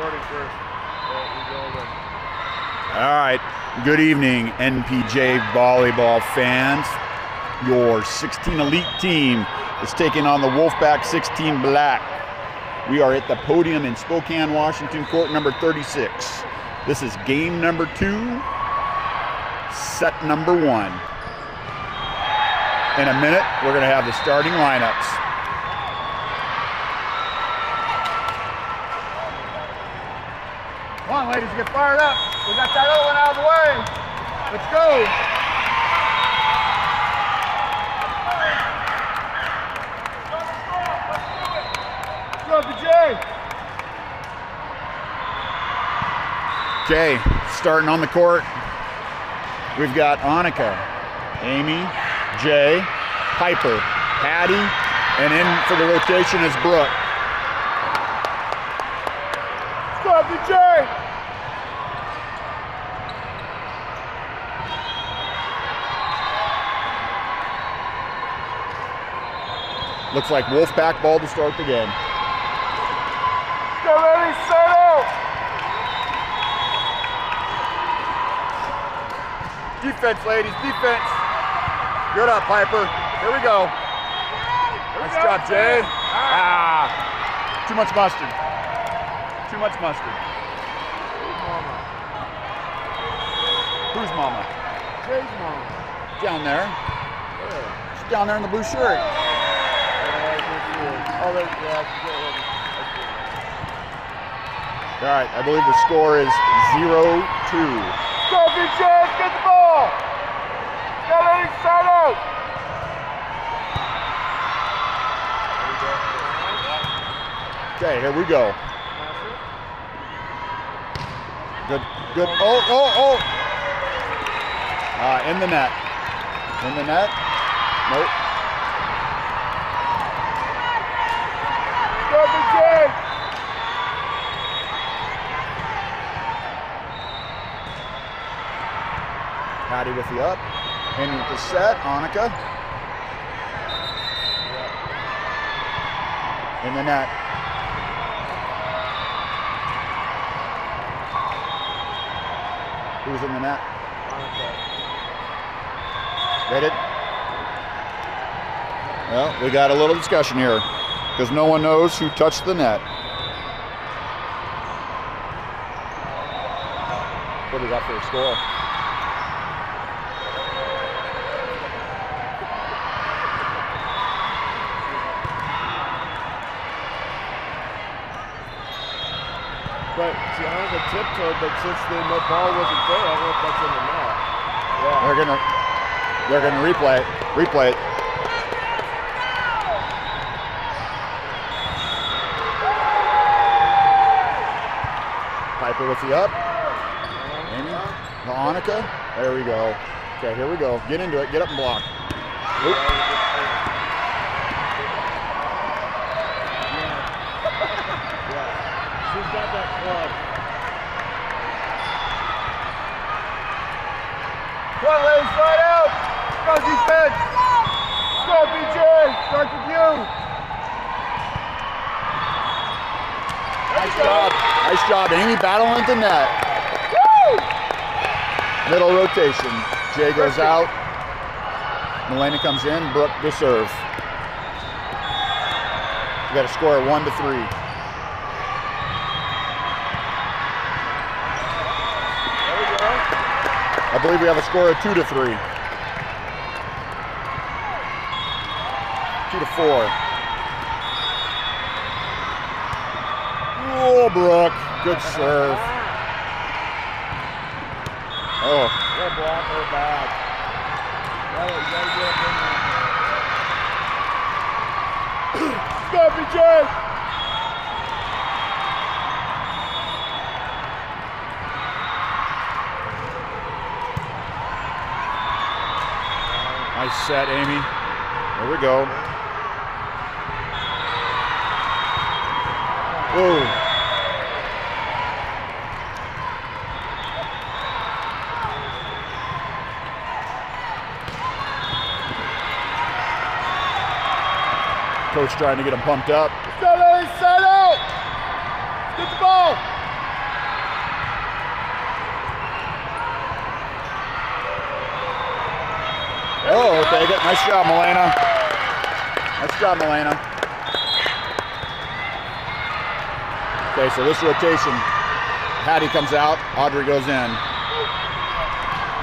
recording first. All right, good evening, NPJ volleyball fans. Your 16 elite team is taking on the Wolfpack 16 Black. We are at the podium in Spokane, Washington, court number 36. This is game number 2, set number 1. In a minute, we're going to have the starting lineups. Come on, ladies, get fired up. We got that other one out of the way. Let's go. Let's go, Jay. Okay, starting on the court, we've got Annika, Amy, Jay, Piper, Patty, and in for the rotation is Brooke. Let's go, Jay. Looks like Wolfpack ball to start the game. Get ready, set out. Defense, ladies, defense. Good up, Piper. Here we go. Nice job, Jay. Ah, too much mustard. Too much mustard. Who's mama? Jay's mama. Down there. Yeah. She's down there in the blue shirt. Oh, yeah, All right, I believe the score is 0-2. go, BJ, get the ball. Get ready, set out. Okay, here we go. Good, good. Oh. In the net. In the net. Nope. Go, BJ. Patty with the up. In with the set. Annika. In the net. Who's in the net? Ready? Well, we got a little discussion here because no one knows who touched the net. What do we got for a score? But see, I have a tiptoed, but since the ball wasn't there, I don't know if that's in the net. Yeah. They're gonna replay it. Replay it. Piper with the up. Amy, Annika. There we go. Okay, here we go. Get into it. Get up and block. Oop. She's got that club. Come on, ladies, slide out. Go, defense. Go, BJ. Start with you. Nice job. Nice job. Amy battling at the net. Woo! Middle rotation. Jay goes out. Milena comes in. Brooke to serve. You got a score of 1-3. I believe we have a score of 2-3. 2-4. Oh, Brooke, good serve. Oh. Good block her back. You gotta get up in there. Go, BJ! Nice set, Amy. There we go. Whoa. Coach trying to get him pumped up. Let's go, ladies, set out! Get the ball! Nice job, Milena. Nice job, Milena. Okay, so this rotation, Hattie comes out, Audrey goes in.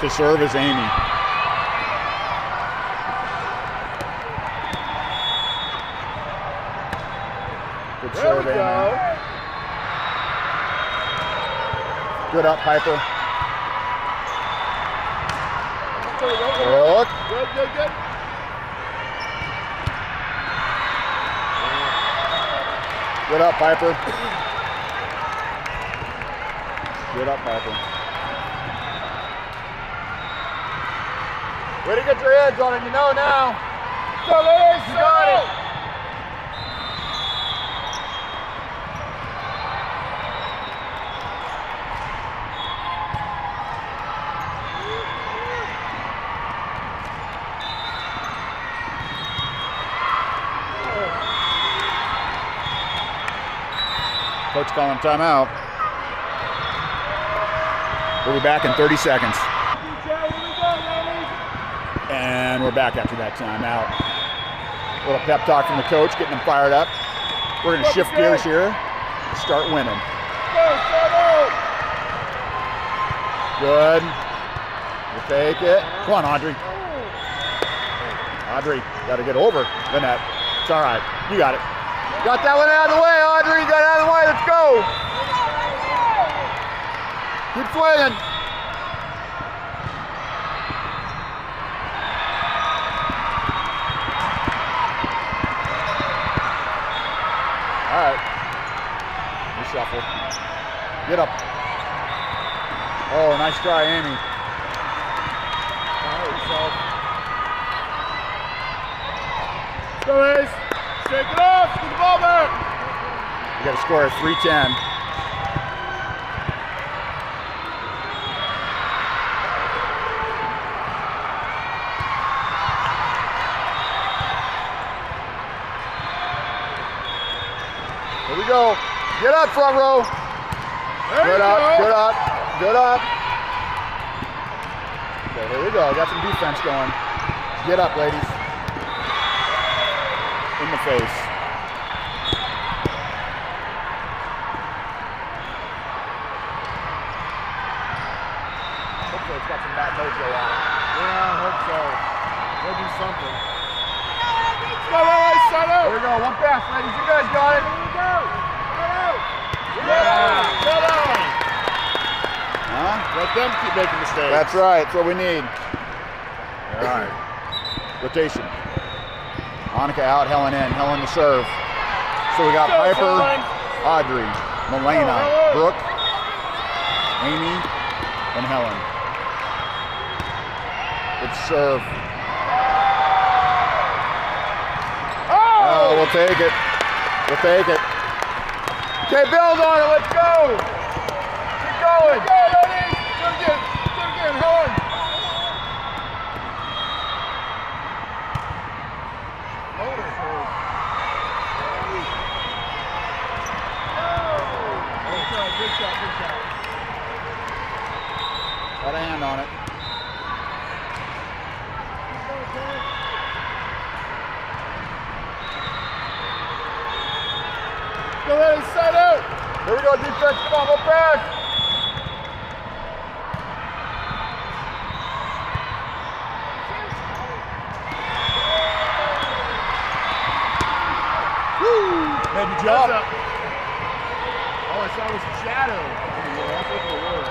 To serve is Amy. Good serve, Amy. Good up, Piper. Look. Good, good, good. Good up, Piper. Good up, Piper. Way to get your heads on it, you know now. Go, ladies, you got it. Coach calling timeout. We'll be back in 30 seconds. And we're back after that timeout. A little pep talk from the coach, getting them fired up. We're going to shift gears here and start winning. Good. We'll take it. Come on, Audrey. Audrey, got to get over Lynette. It's all right. You got it. Got that one out of the way, Audrey. Got it out of the way. Let's go. Keep swinging. All right. Reshuffle. Get up. Oh, nice try, Amy. Go, Ace. Shake it off. Get the ball back. You got to score a 3-10. Here we go. Get up, front row. Good up, good up, good up. Okay, here we go. Got some defense going. Get up, ladies. In the face. Hopefully it's got some bad mojo on it. Yeah, I hope so. They'll do something. Go, Lily, shut up. Here we go. One pass, ladies. You guys got it. Here we go. Shut up. Huh? Let them keep making mistakes. That's right. That's what we need. All right. Rotation. Monica out, Helen in. Helen to serve. So we got Piper, Audrey, Milena, Brooke, Amy, and Helen. Good serve. Oh, we'll take it. We'll take it. Okay, build on it. Let's go. Keep going. Go, ladies. Do it again. Do it again, Helen. Good shot, good shot. Got a hand on it. Go ahead and set out. Here we go, defense. Come on, we'll press. Woo! Maybe jump. All I saw was a shadow. That's what it was.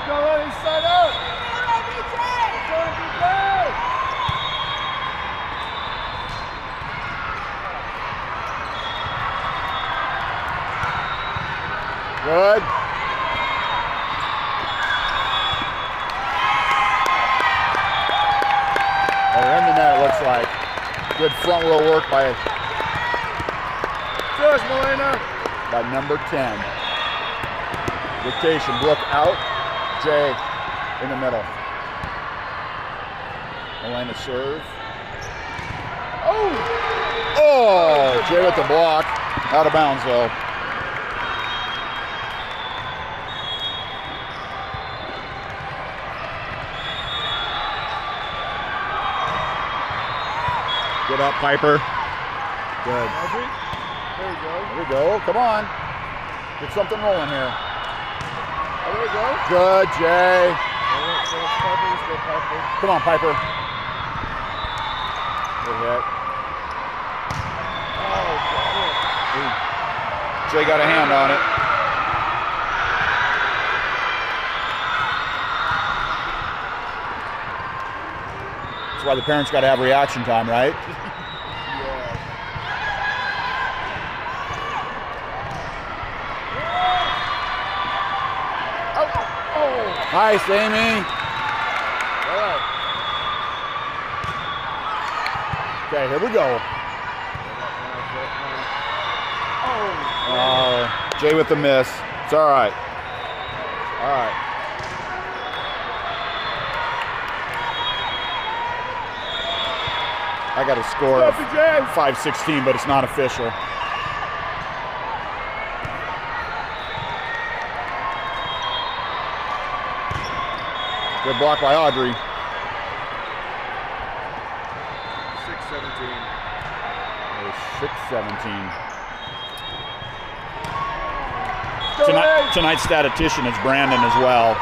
Go ahead and set out. Good. They're in the net, it looks like. Good front row work by Milena. By number 10. Rotation, Brooke out, Jay in the middle. Milena serve. Oh, Jay with the block. Out of bounds though. Good up, Piper. Good. Audrey? There we go. There we go. Come on. Get something rolling here. Oh, there we go. Good, Jay. Let's go, Piper. Come on, Piper. Good hit. Oh, God. Jay got a hand on it. That's why the parents got to have reaction time, right? Nice, Amy. All right. Okay, here we go. Jay with the miss. It's all right. All right. I got a score of 5-16, but it's not official. Good block by Audrey. 6-17. It was 6-17. Tonight's statistician is Brandon as well.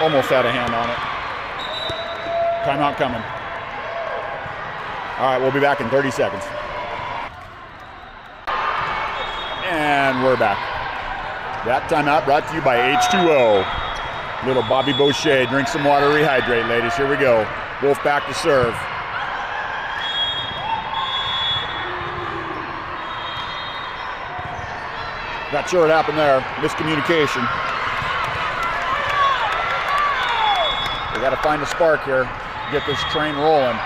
Almost had a hand on it. Timeout coming. All right, we'll be back in 30 seconds. And we're back. That timeout brought to you by H2O. Little Bobby Boucher, drink some water, rehydrate, ladies. Here we go. Wolf back to serve. Not sure what happened there. Miscommunication. We got to find a spark here. Get this train rolling.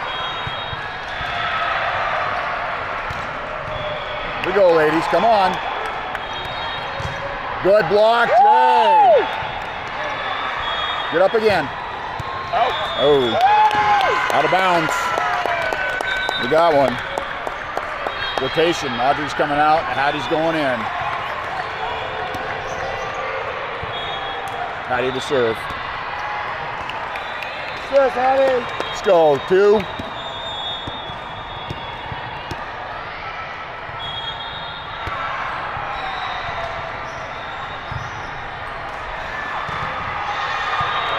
Here we go, ladies. Come on. Good block, Jay. Get up again. Oh. Out of bounds. We got one. Rotation. Audrey's coming out. Hattie's going in. Hattie to serve. Serve, Hattie. Let's go. 2.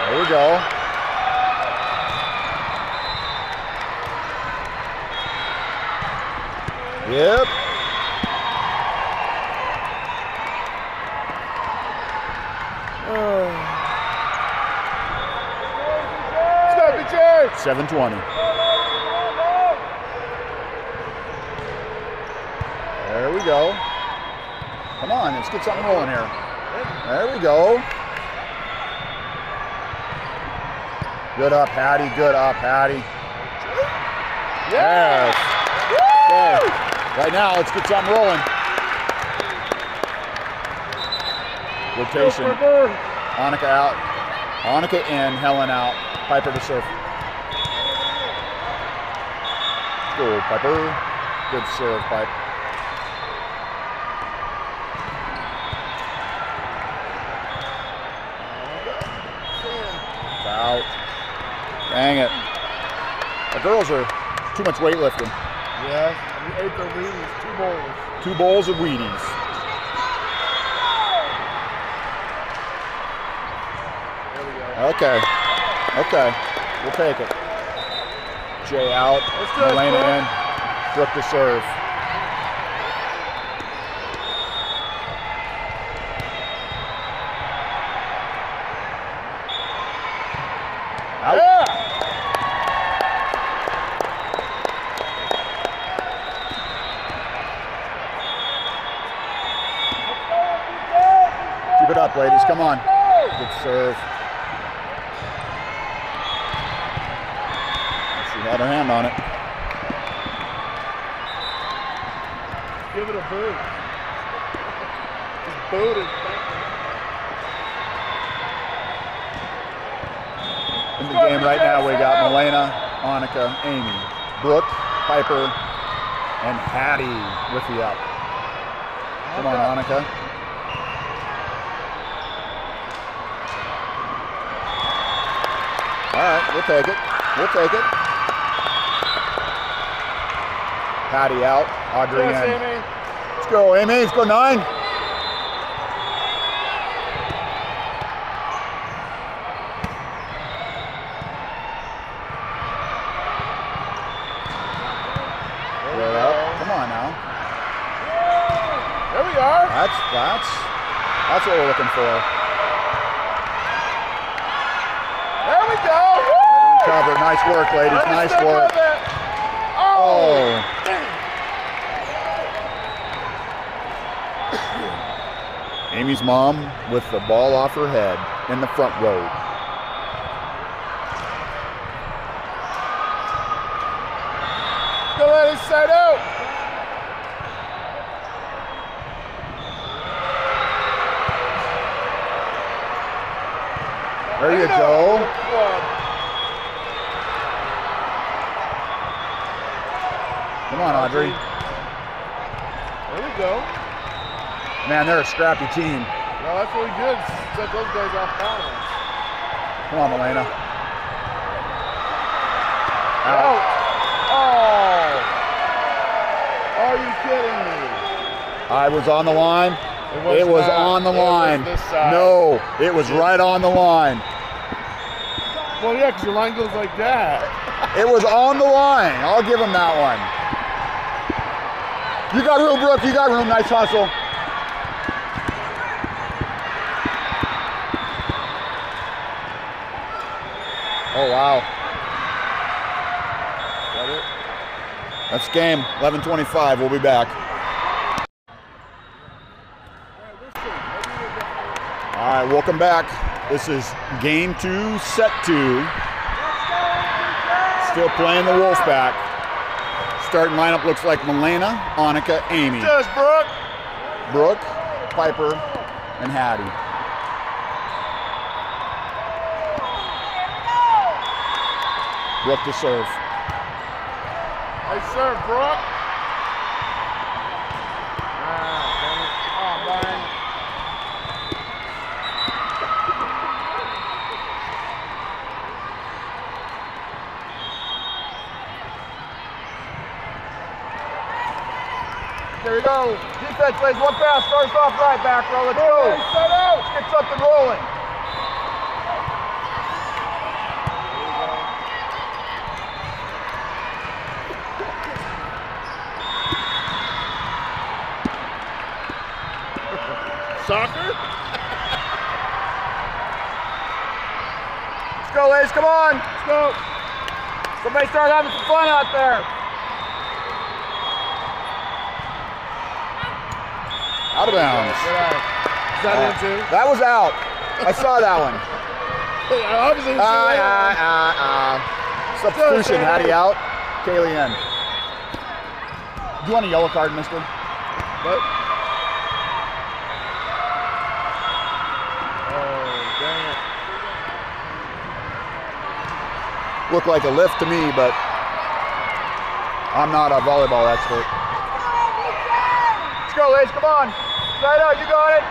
There we go. Yep. Stop it, Jay. 7:20. There we go. Come on, let's get something rolling here. There we go. Good up, Hattie. Good up, Hattie. Yes. Okay. Right now, let's get something rolling. Rotation. Annika out. Annika in. Helen out. Piper to serve. Go, Piper. Good serve, Pipe. Out. Dang it. The girls are too much weightlifting. Yeah, we ate the Wheaties, 2 bowls. 2 bowls of Wheaties. There we go. Okay. Okay. We'll take it. Jay out. Elena in. Brooke to serve. Out. Yeah. Keep it up, ladies. Come on. Good serve. She had her hand on it. Give it a boot. Just boot it. In the game right now, we got Milena, Annika, Amy, Brooke, Piper, and Hattie with the up. Come on, Annika. All right, we'll take it. We'll take it. Patty out. Audrey in. Amy. Let's go, Amy. Let's go, 9. Come on now. There we are. That's what we're looking for. There we go. Cover. Nice work, ladies. Nice work. Oh. Amy's mom with the ball off her head in the front row. Go ahead and side out. There you go. Come on, Audrey. There we go. Man, they're a scrappy team. Well, that's really good. Set those guys off balance. Come on, Elena. Out. Oh. Are you kidding me? I was on the line. It was on the line. This side. No, it was right on the line. Well, yeah, because your line goes like that. It was on the line. I'll give him that one. You got room, Brooke. You got room. Nice hustle. Oh, wow. Got it? That's game. 11:25. We'll be back. All right, welcome back. This is game 2, set 2. Still playing the Wolfpack. Starting lineup looks like Milena, Annika, Amy. Just Brooke. Brooke, Piper, and Hattie. Brooke to serve. Nice serve, Brooke. Dang it. Oh, Brian. There we go. Defense plays one pass, starts off right, back row. Let's go. Set out. Let's get something rolling. Soccer? Let's go, ladies. Come on. Let's go. Somebody start having some fun out there. Out of bounds. Is that in too? That was out. I saw that one. Obviously, Substitution. Hattie out. Kaylee in. Do you want a yellow card, mister? What? Oh, dang it. Looked like a lift to me, but I'm not a volleyball expert. Let's go, ladies. Come on. Side out. You got it.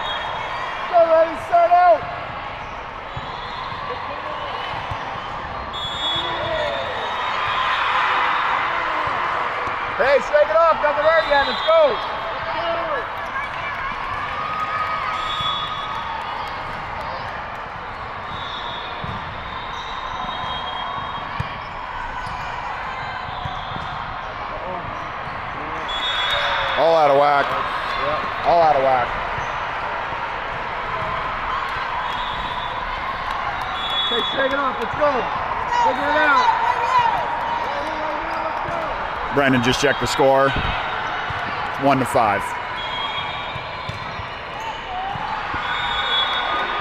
Go, ladies. Side out. Hey, shake it off. Nothing hurt yet. Let's go. All out of whack. Yeah. All out of whack. Hey, shake it off. Let's go. Figure it out. Brandon just checked the score. 1-5.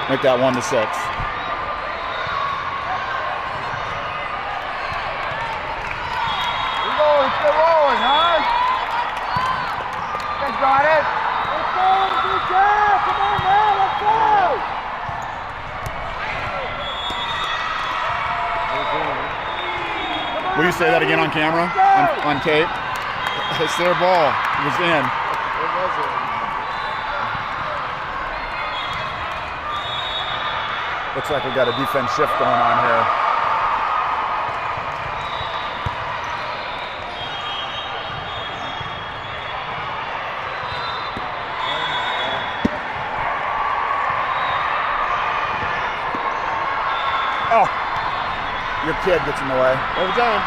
Make that 1-6. It's still rolling, huh? You got it. Let's go. Good job. Come on, man. Let's go. Will you say that again on camera? On tape? It's their ball. It was in. It was in. Looks like we got a defense shift going on here. Oh, your kid gets in the way. Overtime.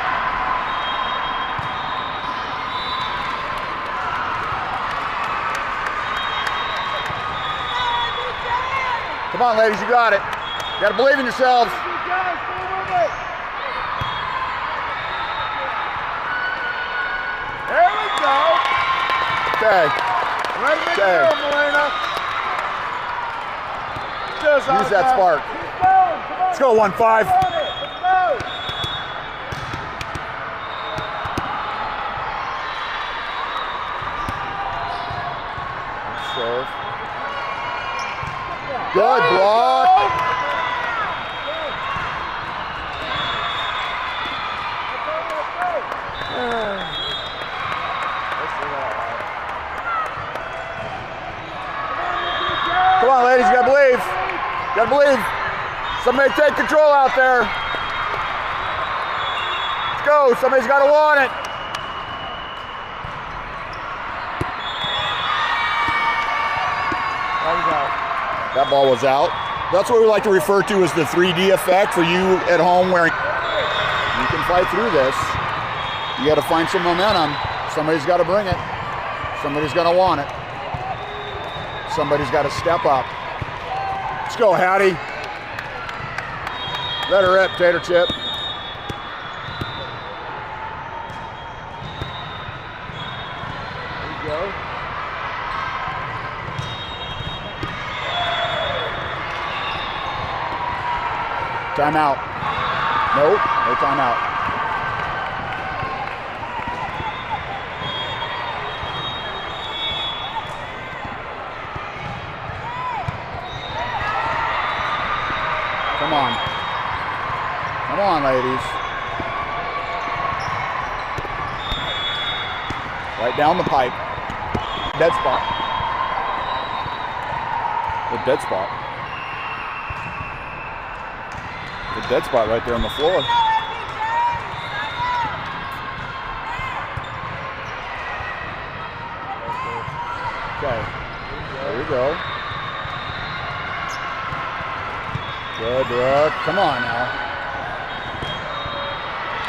Come on, ladies, you got it. You got to believe in yourselves. There we go. Okay. Right in the middle, Melena. Use that spark. Let's go, 1-5. Let's go. Serve. Good block. Come on, ladies, you gotta believe. You gotta believe. Somebody take control out there. Let's go. Somebody's gotta want it. That ball was out. That's what we like to refer to as the 3D effect for you at home where you can fight through this. You got to find some momentum. Somebody's got to bring it. Somebody's going to want it. Somebody's got to step up. Let's go, Hattie. Let her rip, Tater Chip. There you go. Timeout. Nope, no timeout. Come on. Come on, ladies. Right down the pipe. Dead spot. The dead spot. The dead spot right there on the floor. Okay, there we go. Good, Brooke. Come on now.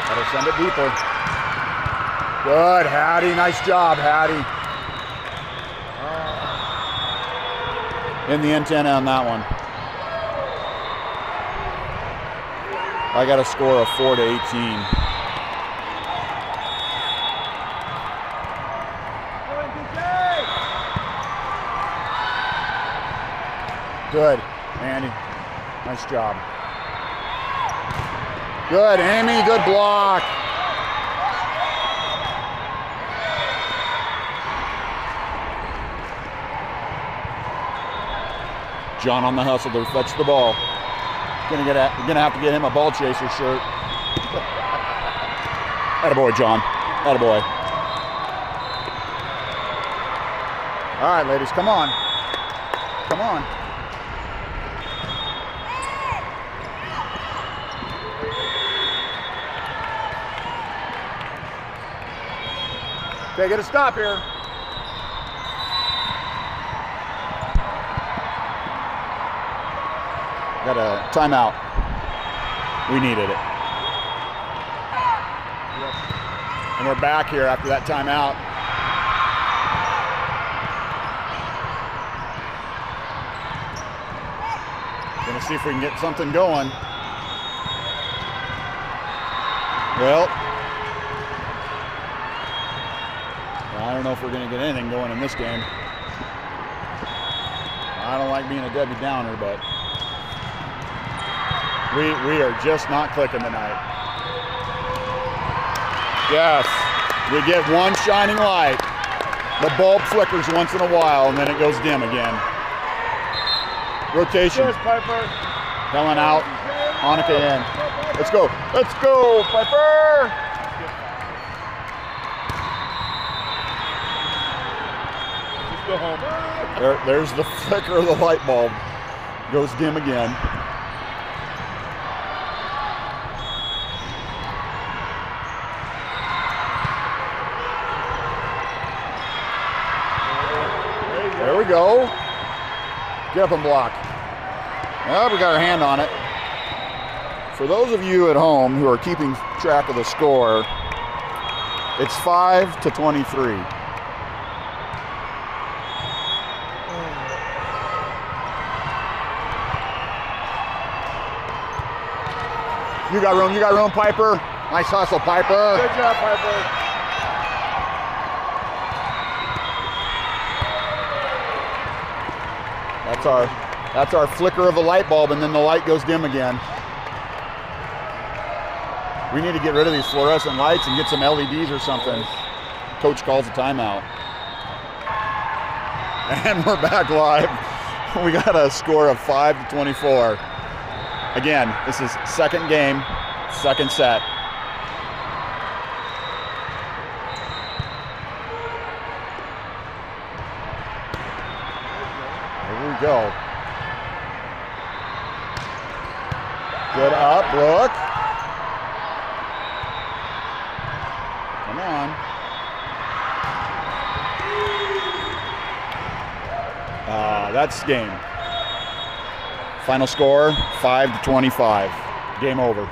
Gotta send it deeper. Good, Hattie. Nice job, Hattie. In the antenna on that one. I got a score of 4-18. Good, Andy. Nice job. Good, Amy. Good block. John on the hustle to fetch the ball. You're gonna have to get him a ball chaser shirt. Attaboy, John. Attaboy. All right, ladies, come on. Come on. Okay, get a stop here. Got a timeout. We needed it. And we're back here after that timeout. Gonna see if we can get something going. Well, I don't know if we're gonna get anything going in this game. I don't like being a Debbie Downer, but we are just not clicking tonight. Yes, we get one shining light. The bulb flickers once in a while and then it goes dim again. Rotation. Cheers, Piper. Helen out, Hanukkah in. Let's go, Piper! Let's go home. There's the flicker of the light bulb. Goes dim again. go. Get up and block. Well, we got our hand on it. For those of you at home who are keeping track of the score, it's 5-23. You got room, Piper. Nice hustle, Piper. Good job, Piper. That's our flicker of a light bulb, and then the light goes dim again. We need to get rid of these fluorescent lights and get some LEDs or something. Coach calls a timeout. And we're back live. We got a score of 5-24. Again, this is second game, second set. Here we go. Good up, Brooke. Come on. That's game. Final score, 5-25. Game over.